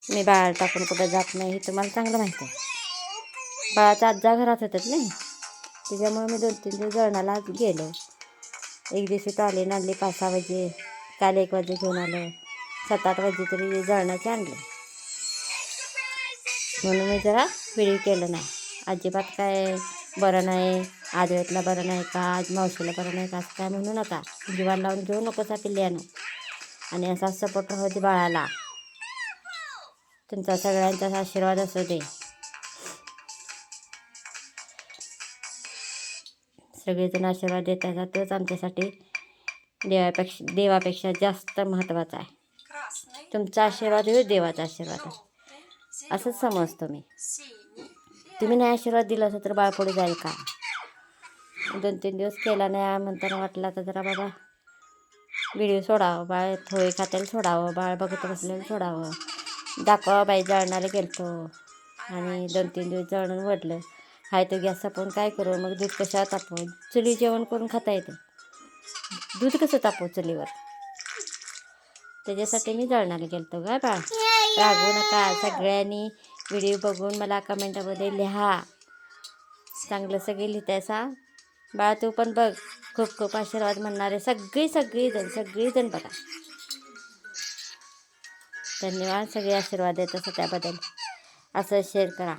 मी बाळाला टाकून कुठं जात नाही हे तुम्हाला चांगलं माहिती आहे. बाळाचा आज्जा घरात होतात नाही, त्याच्यामुळे मी 2-3 दिवस जळणाला गेलो. एक दिवशी टालीन आणली 5-6 वाजे, काल 1 वाजे घेऊन आलं, 7-8 वाजे तरी जळणाचे आणले. म्हणून मी जरा व्हिडिओ केलं नाही. अजिबात काय बरं नाही, आज वेळेतला बरं नाही का, आज मावशीला बरं नाही का, असं काय म्हणू नका. जीवान लावून घेऊ नकोसा पिल्ल्यानं. आणि असा सपोर्ट राहू दे बाळाला. तुमचा सगळ्यांचा आशीर्वाद असू दे. सगळेजण आशीर्वाद देतात, तोच आमच्यासाठी देवापेक्षा जास्त महत्त्वाचा आहे. तुमचा आशीर्वाद हे देवाचा आशीर्वाद आहे असंच समजतो मी. तुम्ही नाही आशीर्वाद दिला असं तर बाळ पुढे जाईल का? 2-3 दिवस केला नाही म्हणताना वाटलं तर जरा बाबा व्हिडिओ सोडावं, बाळ थोडे खात्याला सोडावं, बाळ बघत बसलेलं सोडावं, दाखवा बाई जळणाला गेलतो आणि 2-3 दिवस जळून वडलं. हाय तो गॅस तापवून काय करू, मग दूध कशावर तापवून, चुली जेवण करून खाता येतं, दूध कसं तापवू चुलीवर? त्याच्यासाठी मी जळणाला गेलतो का बाळ. रागवू नका. सगळ्यांनी व्हिडिओ बघून मला कमेंटामध्ये लिहा, चांगलं सगळे लिहितायसा. बाळा तू पण बघ, खूप खूप आशीर्वाद म्हणणारे सगळीजण बघा. धन्यवाद. सगळे आशीर्वाद देत असं त्याबद्दल असं शेअर करा.